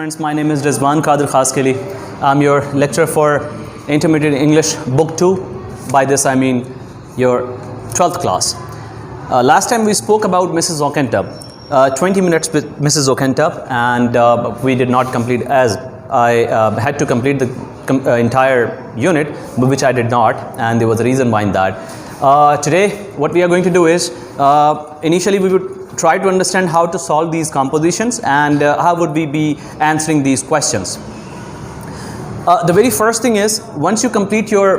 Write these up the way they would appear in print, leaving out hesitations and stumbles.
students, my name is Rizwan Qadir Khaskeli. I'm your lecturer for Intermediate English Book 2. By this I mean your 12th class. Last time we spoke about Mrs. Ockentub, 20 minutes with Mrs. Ockentub, and we did not complete, as I had to complete the entire unit, which I did not, and there was a reason behind that. Today what we are going to do is, initially we would try to understand how to solve these compositions and how would we be answering these questions. The very first thing is, once you complete your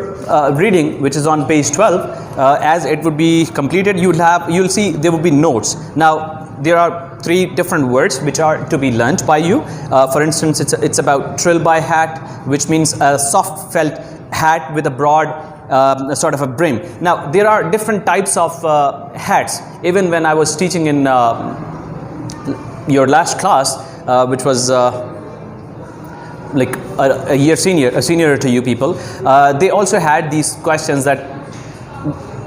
reading, which is on page 12, as it would be completed, you'll see there will be notes. Now there are 3 different words which are to be learnt by you. For instance, it's about trill by hat, which means a soft felt hat with a broad sort of a brim. Now there are different types of hats. Even when I was teaching in your last class, which was like a senior to you people, they also had these questions that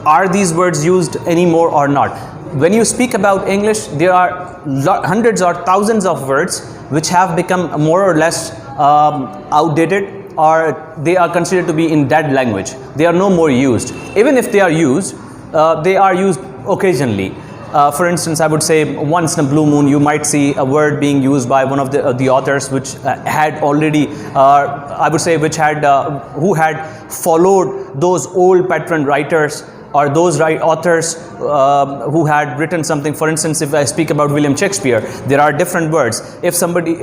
are these words used anymore or not. When you speak about English, there are hundreds or thousands of words which have become more or less outdated, or they are considered to be in dead language. They are no more used. Even if they are used occasionally. For instance, I would say once in a blue moon you might see a word being used by one of the authors which had already, I would say, who had followed those old patron writers, or those authors who had written something. For instance, if I speak about William Shakespeare, there are different words. If somebody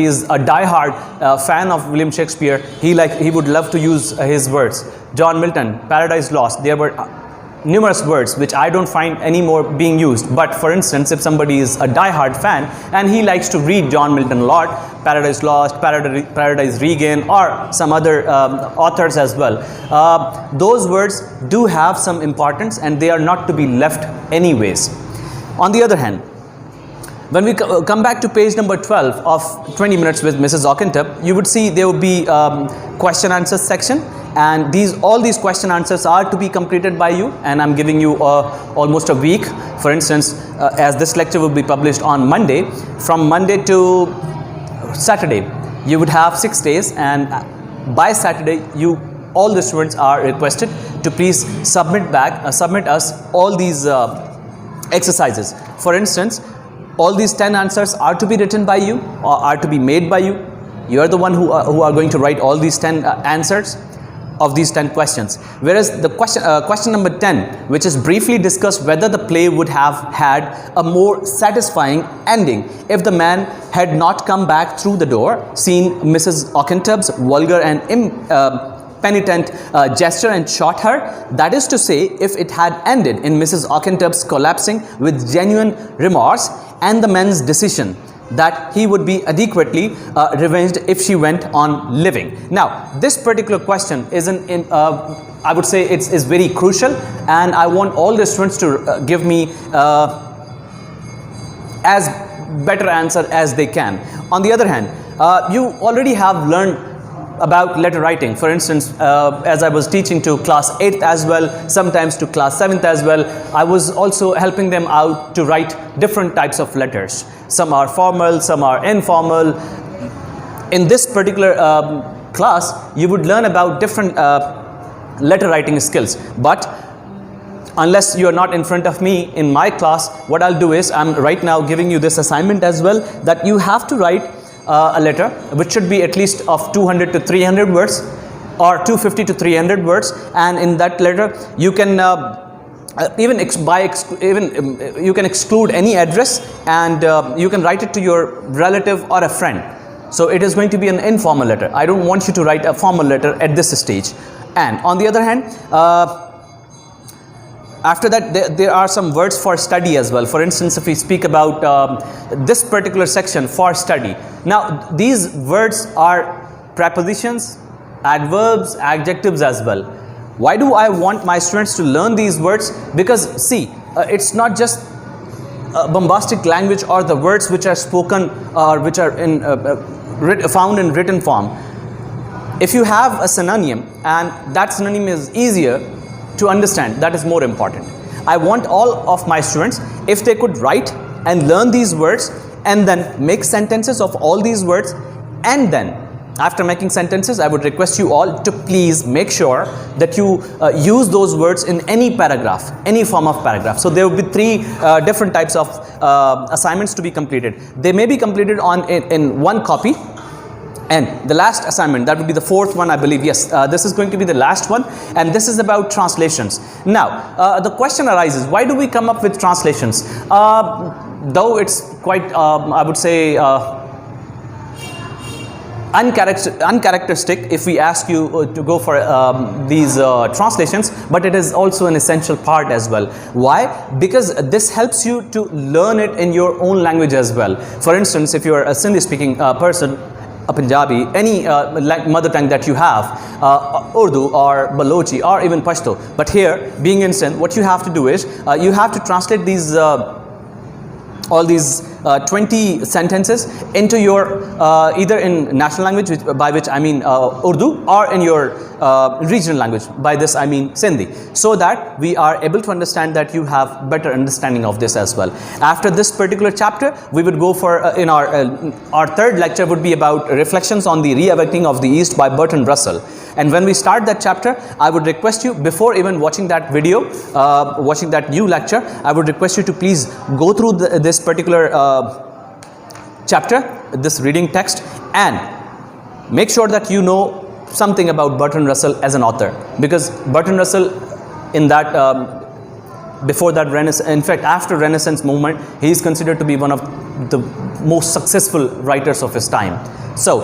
is a die-hard fan of William Shakespeare, he would love to use his words. John Milton, Paradise Lost, there were numerous words which I don't find anymore being used. But for instance, if somebody is a die-hard fan and he likes to read John Milton a lot, Paradise Lost, Paradise Regained, or some other authors as well, those words do have some importance and they are not to be left anyways. On the other hand, when we come back to page number 12 of 20 minutes with Mrs. Ockentub, you would see there will be question answers section, and all these question answers are to be completed by you, and I'm giving you almost a week. For instance, as this lecture will be published on Monday, from Monday to Saturday you would have 6 days, and by Saturday all the students are requested to please submit us all these exercises. For instance, all these 10 answers are to be written by you, or are to be made by you. You are the one who are going to write all these 10 answers of these 10 questions. Whereas the question number 10, which is briefly discussed whether the play would have had a more satisfying ending if the man had not come back through the door, seen Mrs. Ockentub's vulgar and penitent gesture and shot her. That is to say, if it had ended in Mrs. Ockentub's collapsing with genuine remorse and the man's decision that he would be adequately revenged if she went on living. Now this particular question is I would say it's very crucial, and I want all the students to give me as better answer as they can. On the other hand, you already have learned about letter writing. For instance, as I was teaching to class 8th as well, sometimes to class 7th as well, I was also helping them out to write different types of letters. Some are formal, some are informal. In this particular class, you would learn about different letter writing skills. But unless you are not in front of me in my class, what I'll do is, I'm right now giving you this assignment as well, that you have to write a letter which should be at least of 200 to 300 words, or 250 to 300 words, and in that letter you can you can exclude any address, and you can write it to your relative or a friend. So it is going to be an informal letter. I don't want you to write a formal letter at this stage. And on the other hand, after that, there are some words for study as well. For instance, if we speak about this particular section for study, now these words are prepositions, adverbs, adjectives as well. Why do I want my students to learn these words? Because see, it's not just bombastic language or the words which are spoken or which are found in written form. If you have a synonym and that synonym is easier to understand, that is more important. I want all of my students, if they could write and learn these words and then make sentences of all these words And then after making sentences, I would request you all to please make sure that you use those words in any paragraph, any form of paragraph. So there will be three different types of assignments to be completed. They may be completed in one copy. And the last assignment, that would be the fourth one, I believe. Yes, this is going to be the last one, and this is about translations. Now, the question arises, why do we come up with translations? Though it's quite, I would say, uncharacteristic if we ask you to go for these translations, but it is also an essential part as well. Why? Because this helps you to learn it in your own language as well. For instance, if you are a Sindhi speaking person, a Punjabi, any mother tongue that you have, Urdu or Balochi or even Pashto, but here being in Sindh, what you have to do is you have to translate these all these 20 sentences into your either in national language, by which I mean Urdu, or in your regional language, by this I mean Sindhi, so that we are able to understand that you have better understanding of this as well. After this particular chapter, we would go for in our third lecture would be about reflections on the Reawakening of the East by Bertrand Russell. And when we start that chapter, I would request you, before even watching that video, watching that new lecture, I would request you to please go through this particular chapter, this reading text, and make sure that you know something about Bertrand Russell as an author. Because Bertrand Russell, in that before that Renaissance, in fact after Renaissance movement, he is considered to be one of the most successful writers of his time. So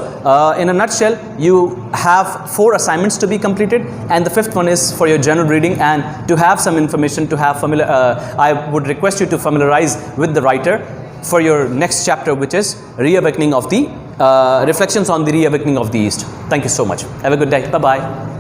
in a nutshell, you have 4 assignments to be completed, and the 5th one is for your general reading. And to have some information, to have I would request you to familiarize with the writer for your next chapter, which is Reawakening of the Reflections on the Reawakening of the East. Thank you so much. Have a good day. Bye bye.